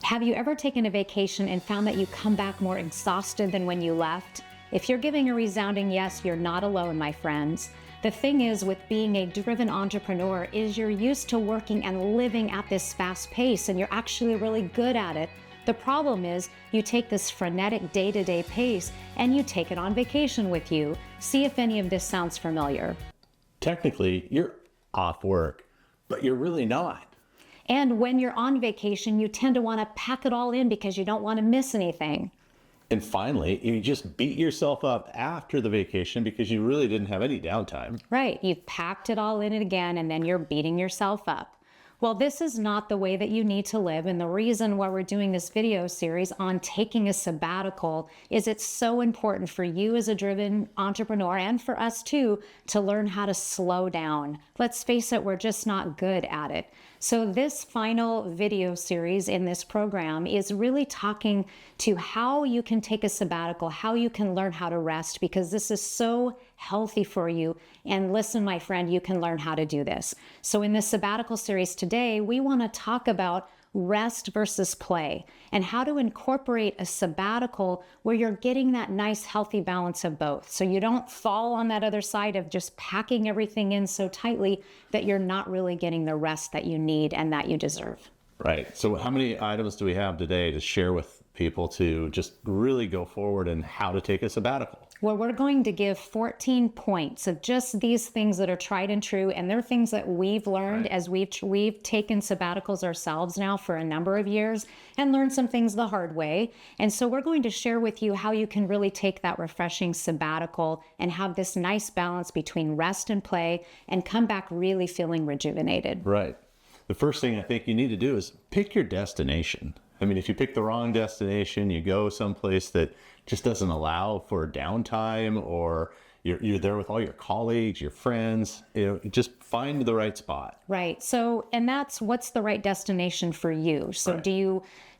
Have you ever taken a vacation and found that you come back more exhausted than when you left? If you're giving a resounding yes, you're not alone, my friends. The thing is with being a driven entrepreneur is you're used to working and living at this fast pace and you're actually really good at it. The problem is you take this frenetic day-to-day pace and you take it on vacation with you. See if any of this sounds familiar. Technically, you're off work, but you're really not. And when you're on vacation, you tend to want to pack it all in because you don't want to miss anything. And finally, you just beat yourself up after the vacation because you really didn't have any downtime. Right. You've packed it all in it again, and then you're beating yourself up. Well, this is not the way that you need to live. And the reason why we're doing this video series on taking a sabbatical is it's so important for you as a driven entrepreneur and for us too to learn how to slow down. Let's face it, we're just not good at it. So this final video series in this program is really talking to how you can take a sabbatical, how you can learn how to rest, because this is so healthy for you. And listen, my friend, you can learn how to do this. So in this sabbatical series today, we want to talk about rest versus play and how to incorporate a sabbatical where you're getting that nice healthy balance of both. So you don't fall on that other side of just packing everything in so tightly that you're not really getting the rest that you need and that you deserve. Right. So how many items do we have today to share with people to just really go forward and how to take a sabbatical? Well, we're going to give 14 points of just these things that are tried and true, and they're things that we've learned as we've taken sabbaticals ourselves now for a number of years and learned some things the hard way. And so we're going to share with you how you can really take that refreshing sabbatical and have this nice balance between rest and play and come back really feeling rejuvenated. Right. The first thing I think you need to do is pick your destination. I mean, if you pick the wrong destination, you go someplace that just doesn't allow for downtime, or you're there with all your colleagues, your friends, just find the right spot. Right. So, and that's what's the right destination for you. So Right. do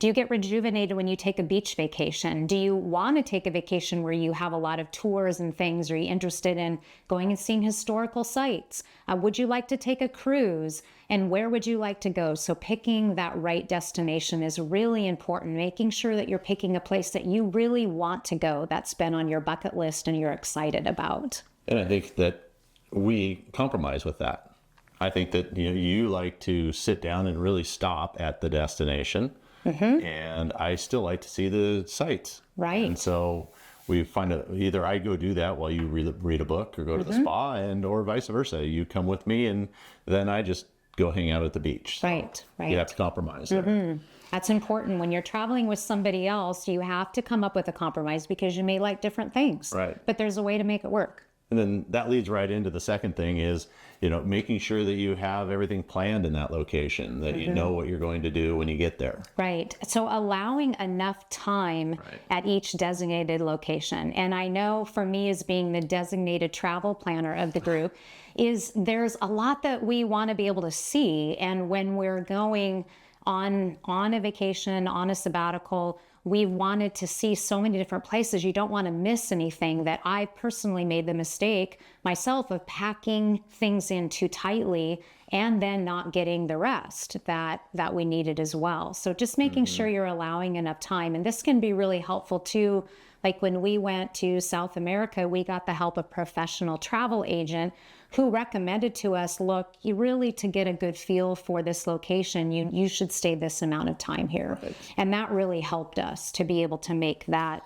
you get rejuvenated when you take a beach vacation? Do you want to take a vacation where you have a lot of tours and things? Are you interested in going and seeing historical sites? Would you like to take a cruise? And where would you like to go? So picking that right destination is really important, making sure that you're picking a place that you really want to go, that's been on your bucket list and you're excited about. And I think that we compromise with that. I think that you like to sit down and really stop at the destination. Mm-hmm. And I still like to see the sights. Right. And so we find either I go do that while you read a book or go to the spa, or vice versa. You come with me and then I just go hang out at the beach. So Right. you have to compromise there. That's important. When you're traveling with somebody else, you have to come up with a compromise because you may like different things. Right. But there's a way to make it work. And then that leads right into the second thing is, making sure that you have everything planned in that location, that you know what you're going to do when you get there. Right. So allowing enough time at each designated location. And I know for me as being the designated travel planner of the group, is there's a lot that we want to be able to see. And when we're going on a vacation, on a sabbatical, we wanted to see so many different places. You don't want to miss anything. That I personally made the mistake myself of packing things in too tightly and then not getting the rest that we needed as well. So just making sure you're allowing enough time. And this can be really helpful too. Like when we went to South America, we got the help of a professional travel agent who recommended to us, look, you really, to get a good feel for this location, you should stay this amount of time here. Right. And that really helped us to be able to make that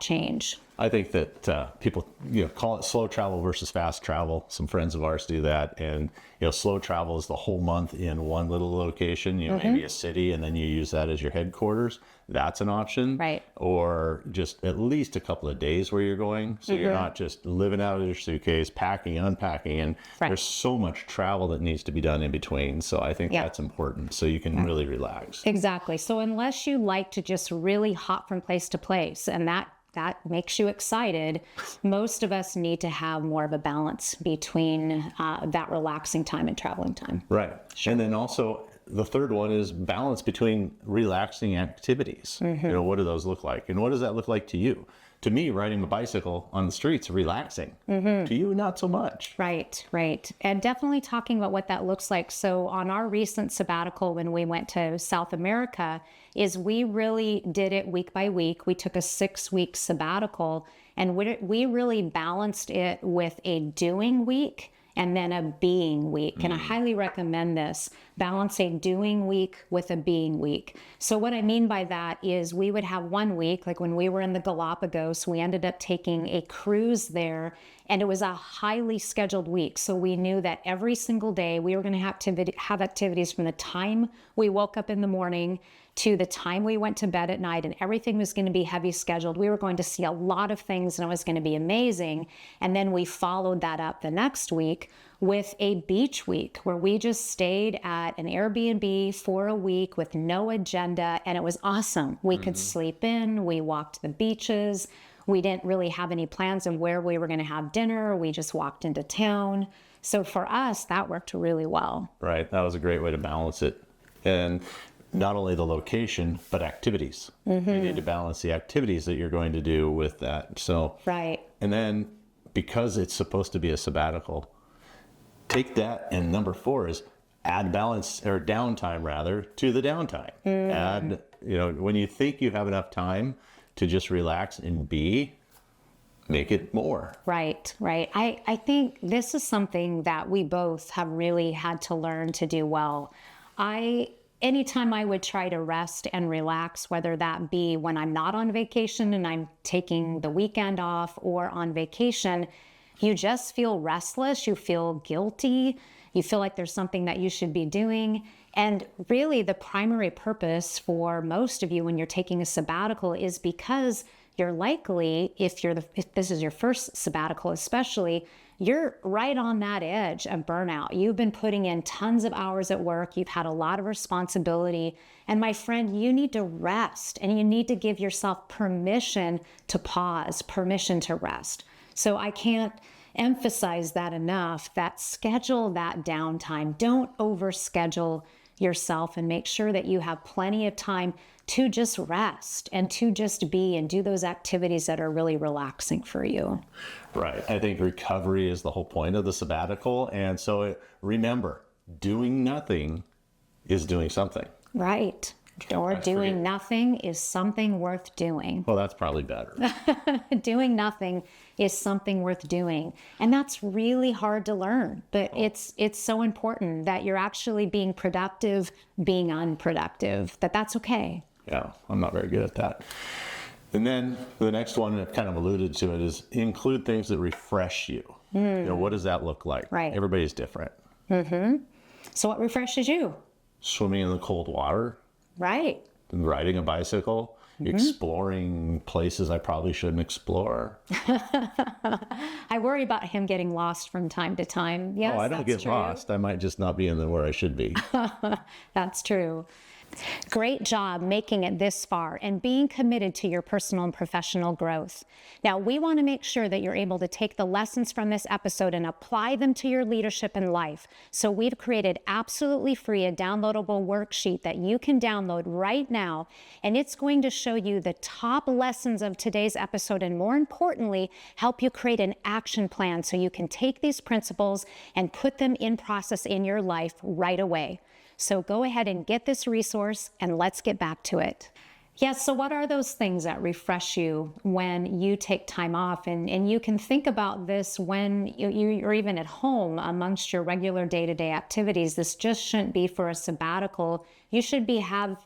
change. I think that people call it slow travel versus fast travel. Some friends of ours do that, and slow travel is the whole month in one little location, maybe a city, and then you use that as your headquarters. That's an option. Right. Or just at least a couple of days where you're going, so you're not just living out of your suitcase, packing, unpacking, and there's so much travel that needs to be done in between. So I think that's important, so you can really relax. Exactly. So unless you like to just really hop from place to place, and that makes you excited, most of us need to have more of a balance between that relaxing time and traveling time. Right. Sure. And then also the third one is balance between relaxing activities. What do those look like? And what does that look like to you? To me, riding a bicycle on the streets, relaxing. To you, not so much. Right, right. And definitely talking about what that looks like. So on our recent sabbatical, when we went to South America, is we really did it week by week. We took a 6-week sabbatical, and we really balanced it with a doing week and then a being week. And I highly recommend this, balance a doing week with a being week. So what I mean by that is we would have one week, like when we were in the Galapagos, we ended up taking a cruise there, and it was a highly scheduled week. So we knew that every single day we were going to have activities from the time we woke up in the morning to the time we went to bed at night, and everything was going to be heavy scheduled. We were going to see a lot of things, and it was going to be amazing. And then we followed that up the next week with a beach week where we just stayed at an Airbnb for a week with no agenda, and it was awesome. We could sleep in, we walked the beaches. We didn't really have any plans of where we were going to have dinner. We just walked into town. So for us, that worked really well. Right. That was a great way to balance it. And not only the location, but activities. You need to balance the activities that you're going to do with that. So, right. And then because it's supposed to be a sabbatical, take that. And number 4 is add balance, or downtime rather, to the downtime. Add, when you think you have enough time to just relax and be, make it more. Right, right. I think this is something that we both have really had to learn to do well. Anytime I would try to rest and relax, whether that be when I'm not on vacation and I'm taking the weekend off, or on vacation, you just feel restless, you feel guilty, you feel like there's something that you should be doing. And really the primary purpose for most of you when you're taking a sabbatical is because you're likely, if this is your first sabbatical especially, you're right on that edge of burnout. You've been putting in tons of hours at work. You've had a lot of responsibility. And my friend, you need to rest, and you need to give yourself permission to pause, permission to rest. So I can't emphasize that enough, that schedule that downtime. Don't overschedule yourself, and make sure that you have plenty of time to just rest and to just be and do those activities that are really relaxing for you. Right. I think recovery is the whole point of the sabbatical. And so remember, doing nothing is doing something. Right. Or doing nothing is something worth doing. Well, that's probably better. Doing nothing is something worth doing. And that's really hard to learn, but it's so important that you're actually being productive, being unproductive, that's okay. Yeah, I'm not very good at that. And then the next one, I've kind of alluded to it, is include things that refresh you. What does that look like? Right. Everybody's different. So what refreshes you? Swimming in the cold water. Right. Riding a bicycle. Exploring places I probably shouldn't explore. I worry about him getting lost from time to time. Yes, I don't get lost. I might just not be in where I should be. That's true. Great job making it this far and being committed to your personal and professional growth. Now, we want to make sure that you're able to take the lessons from this episode and apply them to your leadership and life. So we've created absolutely free a downloadable worksheet that you can download right now, and it's going to show you the top lessons of today's episode, and more importantly, help you create an action plan so you can take these principles and put them in process in your life right away. So go ahead and get this resource, and let's get back to it. Yes, so what are those things that refresh you when you take time off? And you can think about this when you're even at home amongst your regular day-to-day activities. This just shouldn't be for a sabbatical. You should be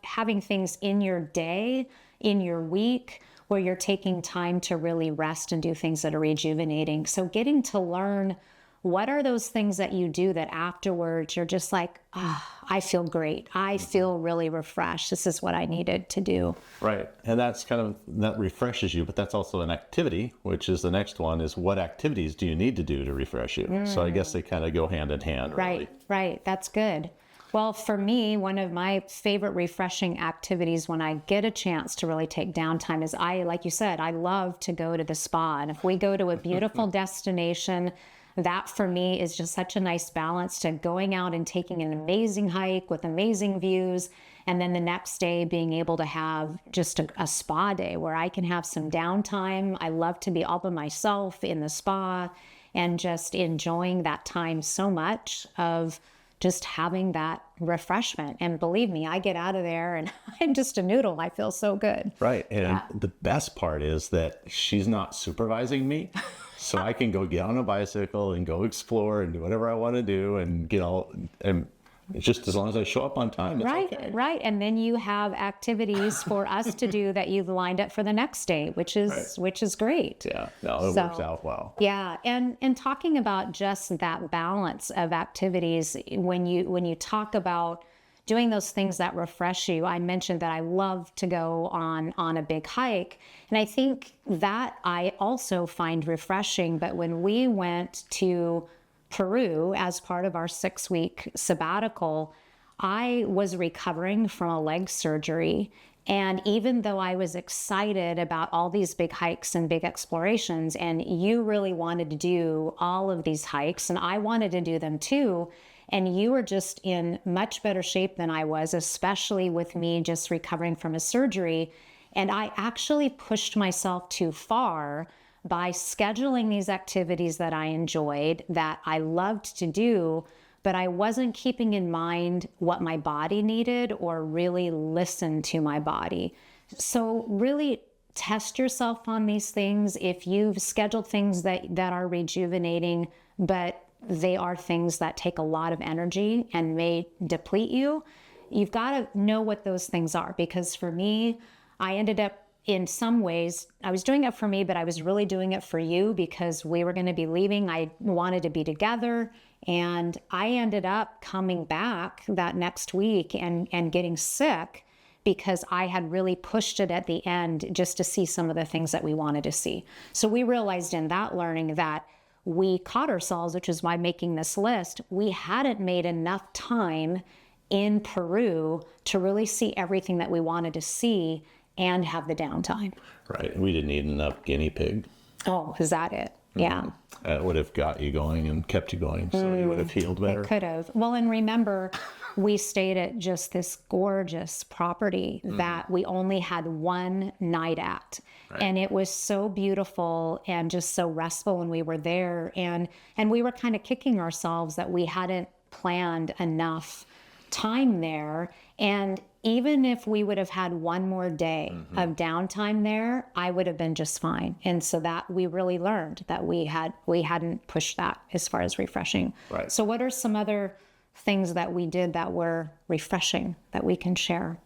having things in your day, in your week, where you're taking time to really rest and do things that are rejuvenating. So getting to learn what are those things that you do that afterwards you're just like, I feel great. I feel really refreshed. This is what I needed to do. Right. And that refreshes you, but that's also an activity, which is the next one, is what activities do you need to do to refresh you? So I guess they kind of go hand in hand. Really. Right. That's good. Well, for me, one of my favorite refreshing activities when I get a chance to really take downtime is like you said, I love to go to the spa. And if we go to a beautiful destination, that for me is just such a nice balance to going out and taking an amazing hike with amazing views. And then the next day being able to have just a spa day where I can have some downtime. I love to be all by myself in the spa and just enjoying that time so much of just having that refreshment. And believe me, I get out of there and I'm just a noodle. I feel so good. Right. And the best part is that she's not supervising me. So I can go get on a bicycle and go explore and do whatever I want to do and get all, and it's just as long as I show up on time. It's Right, okay. right. And then you have activities for us to do that you've lined up for the next day, which is great. Yeah, no, it works out well. Yeah, and talking about just that balance of activities, when you talk about doing those things that refresh you, I mentioned that I love to go on a big hike, and I think that I also find refreshing. But when we went to Peru as part of our 6-week sabbatical, I was recovering from a leg surgery. And even though I was excited about all these big hikes and big explorations, and you really wanted to do all of these hikes, and I wanted to do them too, and you were just in much better shape than I was, especially with me just recovering from a surgery. And I actually pushed myself too far by scheduling these activities that I enjoyed, that I loved to do, but I wasn't keeping in mind what my body needed or really listen to my body. So really test yourself on these things. If you've scheduled things that are rejuvenating, but they are things that take a lot of energy and may deplete you, you've got to know what those things are. Because for me, I ended up, in some ways, I was doing it for me, but I was really doing it for you because we were going to be leaving. I wanted to be together. And I ended up coming back that next week and getting sick because I had really pushed it at the end just to see some of the things that we wanted to see. So we realized in that learning that we caught ourselves, which is why making this list, we hadn't made enough time in Peru to really see everything that we wanted to see and have the downtime. Right. We didn't eat enough guinea pig. Oh, is that it? Yeah. It would have got you going and kept you going, so you would have healed better. It could have. Well, and remember, we stayed at just this gorgeous property that we only had one night at. Right. And it was so beautiful and just so restful when we were there. And we were kind of kicking ourselves that we hadn't planned enough time there. And even if we would have had one more day of downtime there, I would have been just fine. And so that we really learned that we hadn't pushed that as far as refreshing. Right. So what are some other things that we did that were refreshing that we can share?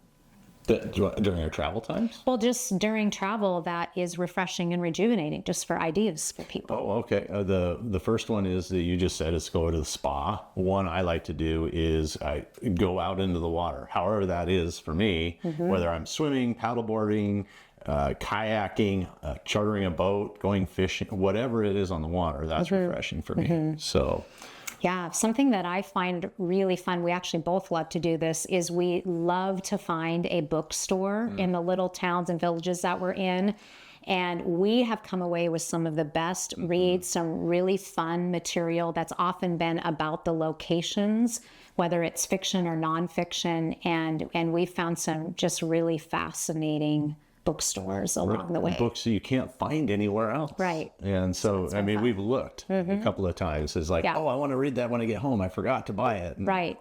During our travel times? Well, just during travel that is refreshing and rejuvenating, just for ideas for people. Oh, okay. The first one is that you just said is go to the spa. One I like to do is I go out into the water, however that is for me, whether I'm swimming, paddleboarding, kayaking, chartering a boat, going fishing, whatever it is on the water, that's refreshing for me. So... Yeah, something that I find really fun, we actually both love to do this, is we love to find a bookstore in the little towns and villages that we're in. And we have come away with some of the best reads, some really fun material that's often been about the locations, whether it's fiction or nonfiction. And we found some just really fascinating bookstores along the way. Books you can't find anywhere else. Right. And so, I mean, we've looked a couple of times. It's like, oh, I want to read that when I get home. I forgot to buy it. And, right.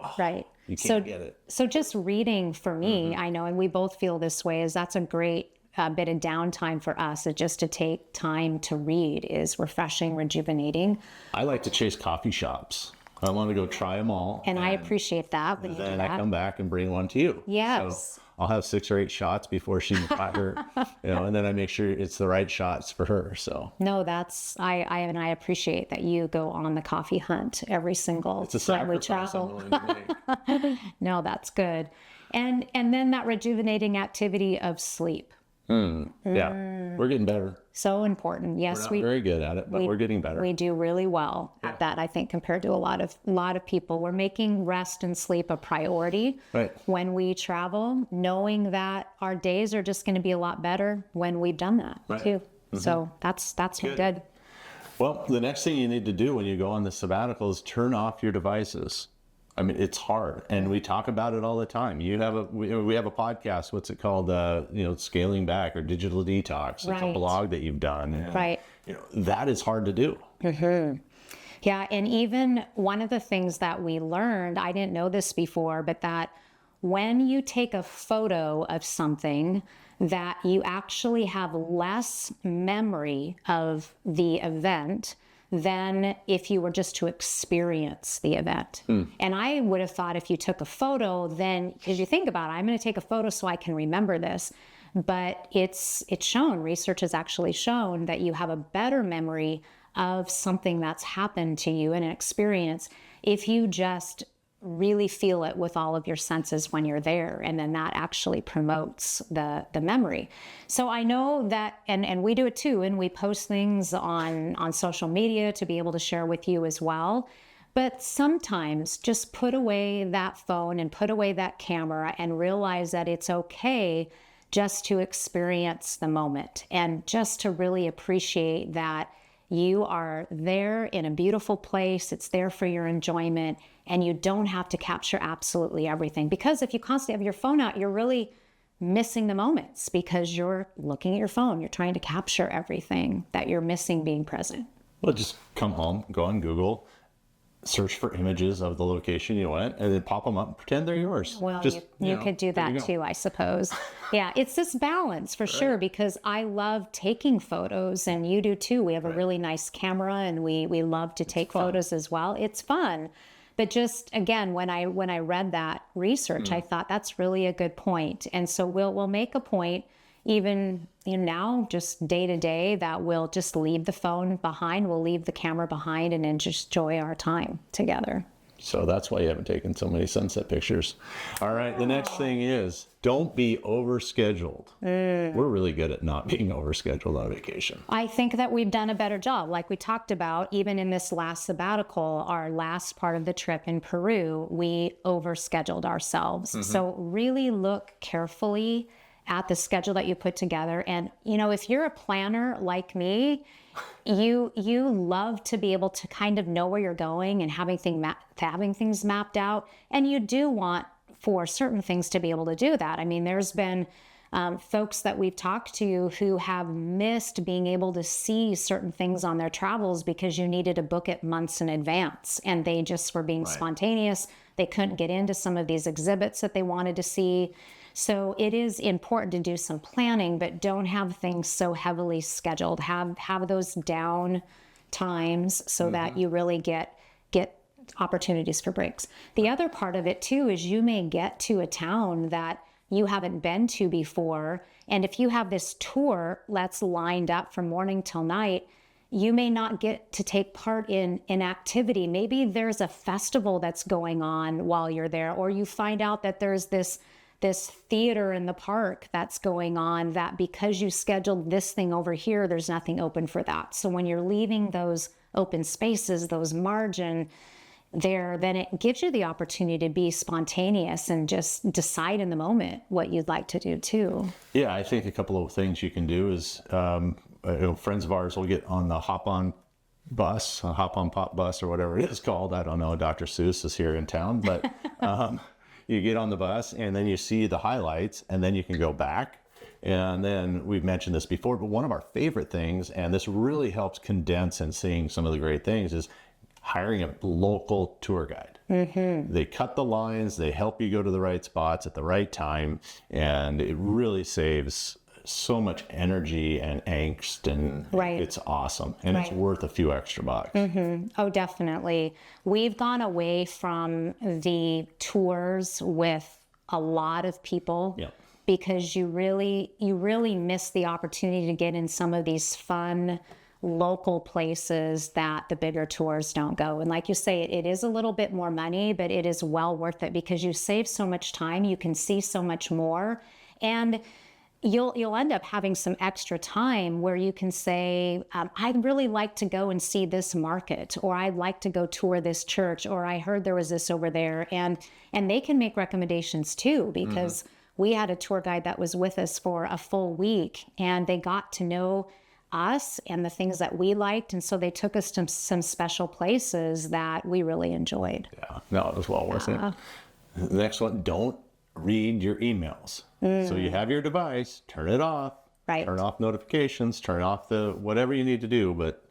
You can't get it. So just reading for me, I know, and we both feel this way, is that's a great bit of downtime for us. Just to take time to read is refreshing, rejuvenating. I like to chase coffee shops. I want to go try them all. And I appreciate that. When you do then that. I come back and bring one to you. Yes. So I'll have 6 or 8 shots before she got her, and then I make sure it's the right shots for her. So no, that's I appreciate that you go on the coffee hunt every single time we travel. I'm willing to make. No, that's good. And then that rejuvenating activity of sleep. Yeah, we're getting better. So important. Yes, We're not very good at it, but we're getting better. We do really well at that, I think, compared to a lot of people. We're making rest and sleep a priority when we travel, knowing that our days are just going to be a lot better when we've done that too. So that's good. Well, the next thing you need to do when you go on the sabbatical is turn off your devices. I mean, it's hard, and we talk about it all the time. We have a podcast. What's it called? Scaling back or digital detox. It's a Right. blog that you've done. And, Right. that is hard to do. Yeah, and even one of the things that we learned, I didn't know this before, but that when you take a photo of something, that you actually have less memory of the event than if you were just to experience the event. And I would have thought if you took a photo, then, because you think about it, I'm going to take a photo so I can remember this. But it's shown, research has actually shown that you have a better memory of something that's happened to you in an experience if you just really feel it with all of your senses when you're there, and then that actually promotes the memory. So I know that, and we do it too, and we post things on social media to be able to share with you as well. But sometimes just put away that phone and put away that camera and realize that it's okay just to experience the moment and just to really appreciate that you are there in a beautiful place. It's there for your enjoyment, and you don't have to capture absolutely everything. Because if you constantly have your phone out, you're really missing the moments because you're looking at your phone. You're trying to capture everything that you're missing being present. Well, just come home, go on Google, search for images of the location you went, and then pop them up and pretend they're yours. Well, Just, you could do there you that go. too, I suppose. Yeah, it's this balance for sure, because I love taking photos, and you do too. We have a really nice camera, and we love to take photos as well. It's fun. But just again, when I read that research, I thought that's really a good point. And so we'll make a point, even now, just day to day, that we'll just leave the phone behind, we'll leave the camera behind, and then just enjoy our time together. So that's why you haven't taken so many sunset pictures. All right, the next thing is don't be overscheduled. We're really good at not being overscheduled on vacation. I think that we've done a better job. Like we talked about, even in this last sabbatical, our last part of the trip in Peru, we overscheduled ourselves. So really look carefully at the schedule that you put together. And, if you're a planner like me, you love to be able to kind of know where you're going and having things mapped out. And you do want for certain things to be able to do that. I mean, there's been folks that we've talked to who have missed being able to see certain things on their travels because you needed to book it months in advance, and they just were being spontaneous. They couldn't get into some of these exhibits that they wanted to see. So it is important to do some planning, but don't have things so heavily scheduled. Have those down times so that you really get opportunities for breaks. The other part of it too is you may get to a town that you haven't been to before, and if you have this tour that's lined up from morning till night, you may not get to take part in an activity. Maybe there's a festival that's going on while you're there, or you find out that there's this theater in the park that's going on, that because you scheduled this thing over here, there's nothing open for that. So when you're leaving those open spaces, those margin there, then it gives you the opportunity to be spontaneous and just decide in the moment what you'd like to do too. Yeah, I think a couple of things you can do is, friends of ours will get on the hop-on bus, a hop-on pop bus or whatever it is called. I don't know, Dr. Seuss is here in town, but you get on the bus and then you see the highlights, and then you can go back. And then we've mentioned this before, but one of our favorite things, and this really helps condense and seeing some of the great things, is hiring a local tour guide. They cut the lines, they help you go to the right spots at the right time, and it really saves so much energy and angst, and it's awesome, and it's worth a few extra bucks. Oh, definitely. We've gone away from the tours with a lot of people because you really miss the opportunity to get in some of these fun local places that the bigger tours don't go. And like you say, it is a little bit more money, but it is well worth it because you save so much time, you can see so much more, and you'll end up having some extra time where you can say, I'd really like to go and see this market, or I'd like to go tour this church, or I heard there was this over there. And they can make recommendations too, because we had a tour guide that was with us for a full week, and they got to know us and the things that we liked. And so they took us to some special places that we really enjoyed. Yeah, no, it was well worth it. The next one, don't read your emails. So you have your device, turn it off. Right. Turn off notifications, turn off the whatever you need to do, but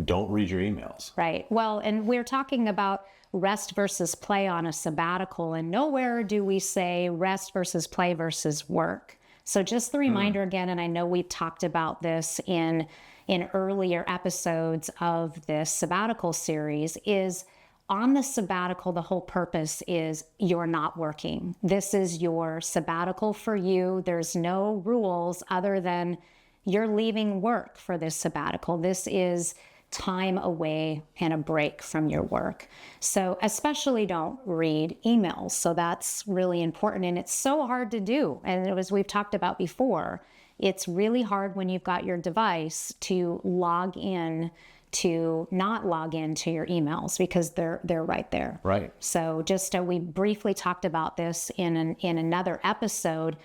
don't read your emails. Right. Well, and we're talking about rest versus play on a sabbatical, and nowhere do we say rest versus play versus work. So just the reminder again, and I know we talked about this in earlier episodes of this sabbatical series, is on the sabbatical, the whole purpose is you're not working. This is your sabbatical for you. There's no rules other than you're leaving work for this sabbatical. This is time away and a break from your work. So especially don't read emails. So that's really important. And it's so hard to do. And as we've talked about before, it's really hard when you've got your device to not log into your emails because they're right there. Right. So just we briefly talked about this in another episode.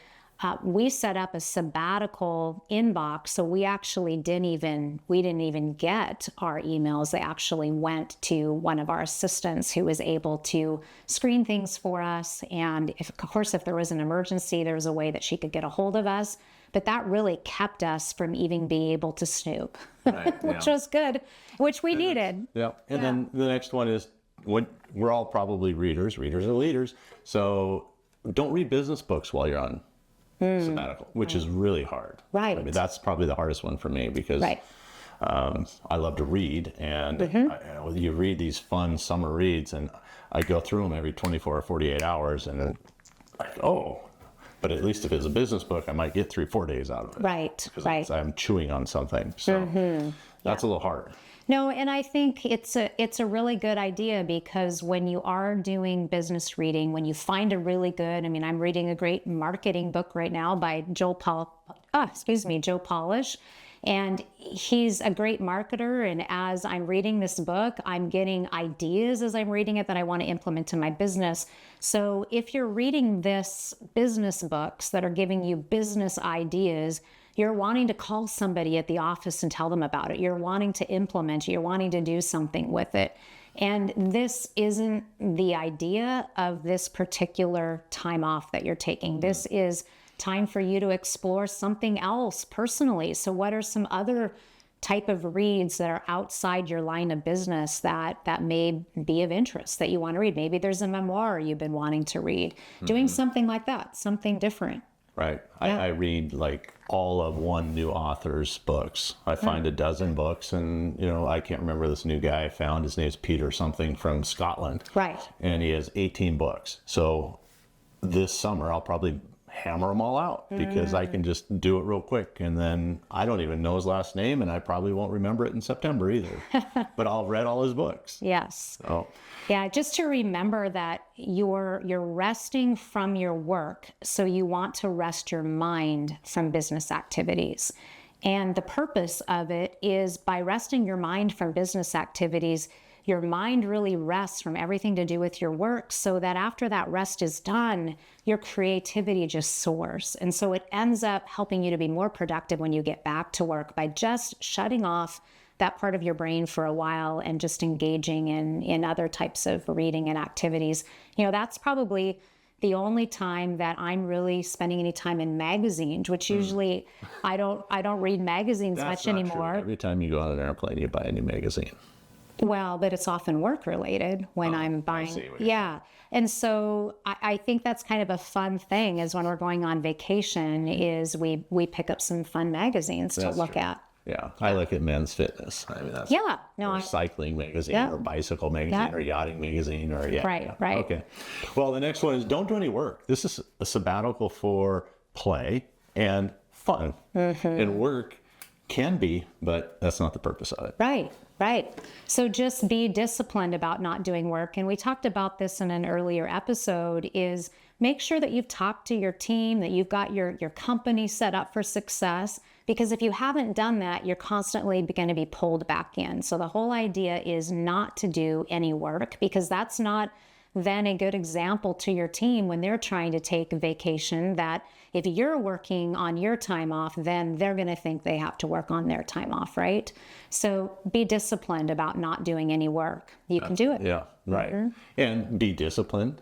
We set up a sabbatical inbox, so we didn't even get our emails. They actually went to one of our assistants who was able to screen things for us. And of course, if there was an emergency, there was a way that she could get a hold of us. But that really kept us from even being able to snoop, Right, which was good, which we needed. Yeah. And then the next one is we're all probably readers. Readers are leaders. So don't read business books while you're on sabbatical, which is really hard. Right. I mean, that's probably the hardest one for me because I love to read, and you read these fun summer reads, and I go through them every 24 or 48 hours, and then but at least if it's a business book, I might get 3-4 days out of it. Right, right. I'm chewing on something. So that's a little hard. No, and I think it's a really good idea because when you are doing business reading, when you find a really good, I'm reading a great marketing book right now by Joe Polish. And he's a great marketer. And as I'm reading this book, I'm getting ideas as I'm reading it that I want to implement in my business. So if you're reading this business books that are giving you business ideas, you're wanting to call somebody at the office and tell them about it. You're wanting to implement it. You're wanting to do something with it. And this isn't the idea of this particular time off that you're taking. This is time for you to explore something else personally. So what are some other type of reads that are outside your line of business that may be of interest that you want to read? Maybe there's a memoir you've been wanting to read. Doing something like that, something different. Right. Yeah. I read like all of one new author's books. I find a dozen books, and I can't remember this new guy I found. His name's Peter something from Scotland. Right. And he has 18 books. So this summer I'll probably hammer them all out because I can just do it real quick, and then I don't even know his last name, and I probably won't remember it in September either. But I'll read all his books. Yes. Oh. Yeah, just to remember that you're resting from your work, so you want to rest your mind from business activities. And the purpose of it is by resting your mind from business activities, your mind really rests from everything to do with your work so that after that rest is done, your creativity just soars. And so it ends up helping you to be more productive when you get back to work by just shutting off that part of your brain for a while and just engaging in other types of reading and activities. That's probably the only time that I'm really spending any time in magazines, which usually I don't read magazines much anymore. True. Every time you go on an airplane, you buy a new magazine. Well, but it's often work related when I'm buying. Yeah. And so I think that's kind of a fun thing is when we're going on vacation is we pick up some fun magazines to look at. Yeah. I look at Men's Fitness. That's or cycling magazine or bicycle magazine or yachting magazine or Right. Okay. Well, the next one is don't do any work. This is a sabbatical for play and fun. And work can be, but that's not the purpose of it. Right. So just be disciplined about not doing work. And we talked about this in an earlier episode is make sure that you've talked to your team, that you've got your company set up for success. Because if you haven't done that, you're constantly going to be pulled back in. So the whole idea is not to do any work because that's not then a good example to your team when they're trying to take a vacation that if you're working on your time off, then they're going to think they have to work on their time off, right? So be disciplined about not doing any work. You can do it. Yeah, right. And be disciplined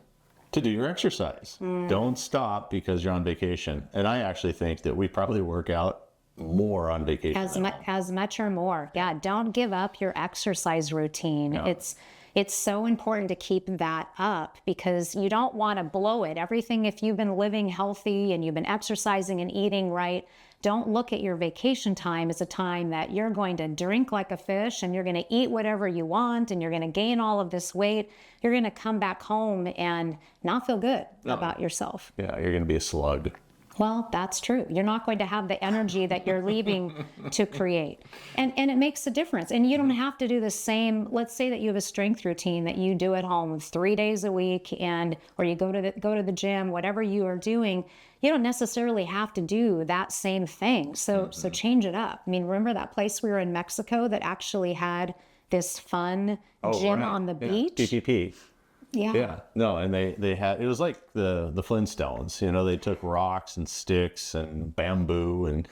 to do your exercise. Don't stop because you're on vacation. And I actually think that we probably work out more on vacation. As much or more. Yeah. Don't give up your exercise routine. Yeah. It's so important to keep that up because you don't want to blow it. Everything, if you've been living healthy and you've been exercising and eating right, don't look at your vacation time as a time that you're going to drink like a fish and you're going to eat whatever you want and you're going to gain all of this weight. You're going to come back home and not feel good about yourself. Yeah, you're going to be a slug. Well, that's true. You're not going to have the energy that you're leaving to create. And it makes a difference. And you don't have to do the same. Let's say that you have a strength routine that you do at home 3 days a week or you go to the gym, whatever you are doing, you don't necessarily have to do that same thing. So change it up. I mean, remember that place we were in Mexico that actually had this fun gym on the beach? PPP. Yeah. Yeah. No, and they had, it was like the Flintstones, you know, they took rocks and sticks and bamboo and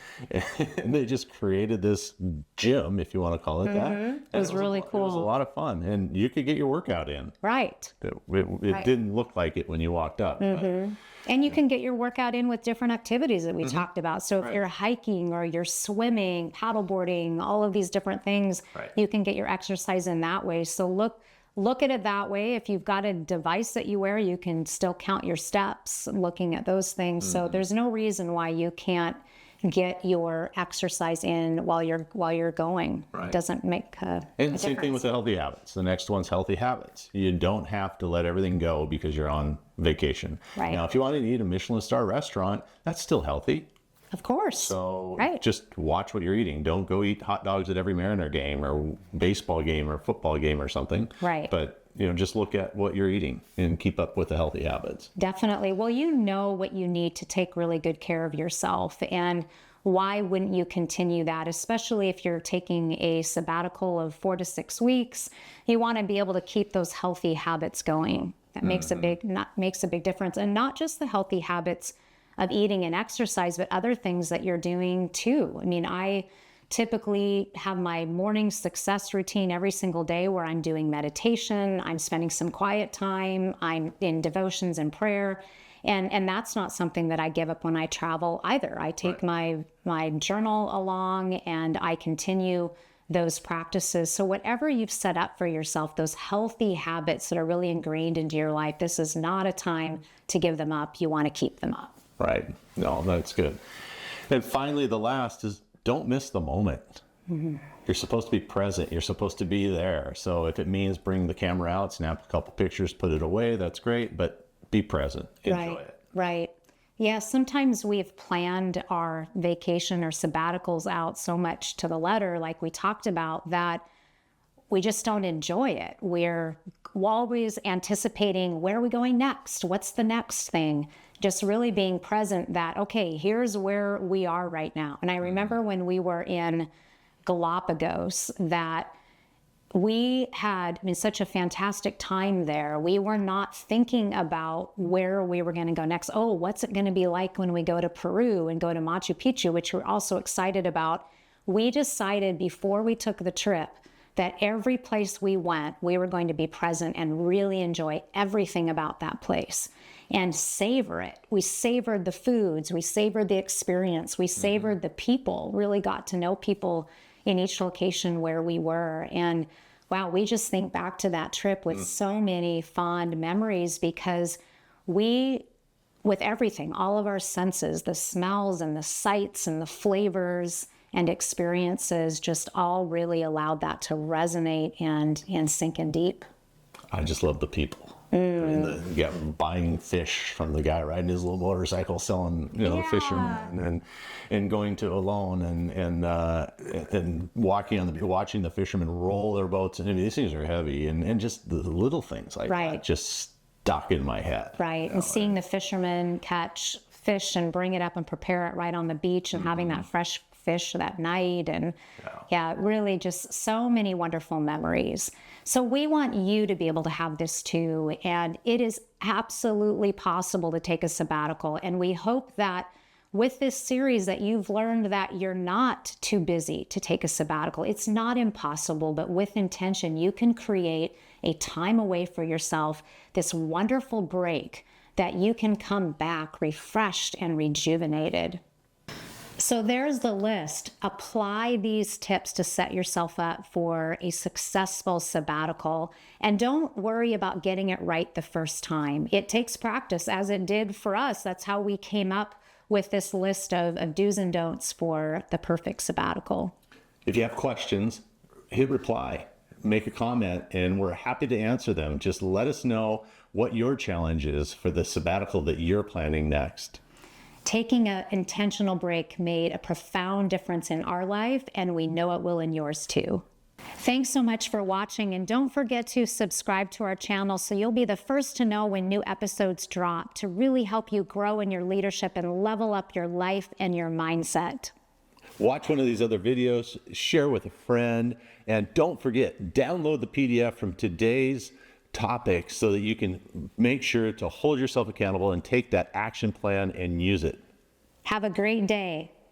they just created this gym, if you want to call it that. It was really cool. It was a lot of fun and you could get your workout in. Right. It didn't look like it when you walked up. And you can get your workout in with different activities that we talked about. So if you're hiking or you're swimming, paddleboarding, all of these different things, you can get your exercise in that way. So look at it that way. If you've got a device that you wear, you can still count your steps looking at those things. So there's no reason why you can't get your exercise in while you're going. It doesn't make a And same thing with the healthy habits. The next one's healthy habits. You don't have to let everything go because you're on vacation. Right. Now, if you want to eat a Michelin star restaurant, that's still healthy. Of course. So just watch what you're eating. Don't go eat hot dogs at every Mariner game or baseball game or football game or something. Right. But, just look at what you're eating and keep up with the healthy habits. Definitely. Well, you know what you need to take really good care of yourself. And why wouldn't you continue that? Especially if you're taking a sabbatical of 4 to 6 weeks, you want to be able to keep those healthy habits going. That makes a big difference. And not just the healthy habits of eating and exercise, but other things that you're doing too. I mean, I typically have my morning success routine every single day where I'm doing meditation, I'm spending some quiet time, I'm in devotions and prayer. And that's not something that I give up when I travel either. I take my journal along and I continue those practices. So whatever you've set up for yourself, those healthy habits that are really ingrained into your life, this is not a time to give them up. You want to keep them up. Right. No, that's good. And finally, the last is don't miss the moment. You're supposed to be present. You're supposed to be there. So if it means bring the camera out, snap a couple pictures, put it away, that's great. But be present. Enjoy it. Right. Yeah, sometimes we've planned our vacation or sabbaticals out so much to the letter, like we talked about, that we just don't enjoy it. We're always anticipating, where are we going next? What's the next thing? Just really being present that, okay, here's where we are right now. And I remember when we were in Galapagos that we had such a fantastic time there. We were not thinking about where we were going to go next. Oh, what's it going to be like when we go to Peru and go to Machu Picchu, which we're also excited about. We decided before we took the trip that every place we went, we were going to be present and really enjoy everything about that place and savor it. We savored the foods, we savored the experience, we savored the people, really got to know people in each location where we were. And wow, we just think back to that trip with so many fond memories because we, with everything, all of our senses, the smells and the sights and the flavors and experiences just all really allowed that to resonate and sink in deep. I just love the people. Buying fish from the guy riding his little motorcycle, selling fishermen, and going to alone and watching the fishermen roll their boats. And these things are heavy, and just the little things like that just stuck in my head. Right, and seeing the fishermen catch fish and bring it up and prepare it right on the beach and having that fresh fish that night, and really just so many wonderful memories. So we want you to be able to have this too, and it is absolutely possible to take a sabbatical, and we hope that with this series that you've learned that you're not too busy to take a sabbatical. It's not impossible, but with intention, you can create a time away for yourself, this wonderful break that you can come back refreshed and rejuvenated. So there's the list. Apply these tips to set yourself up for a successful sabbatical. And don't worry about getting it right the first time. It takes practice, as it did for us. That's how we came up with this list of do's and don'ts for the perfect sabbatical. If you have questions, hit reply, make a comment, and we're happy to answer them. Just let us know what your challenge is for the sabbatical that you're planning next. Taking an intentional break made a profound difference in our life, and we know it will in yours too. Thanks so much for watching, and don't forget to subscribe to our channel so you'll be the first to know when new episodes drop to really help you grow in your leadership and level up your life and your mindset. Watch one of these other videos, share with a friend, and don't forget, download the PDF from today's topics so that you can make sure to hold yourself accountable and take that action plan and use it. Have a great day.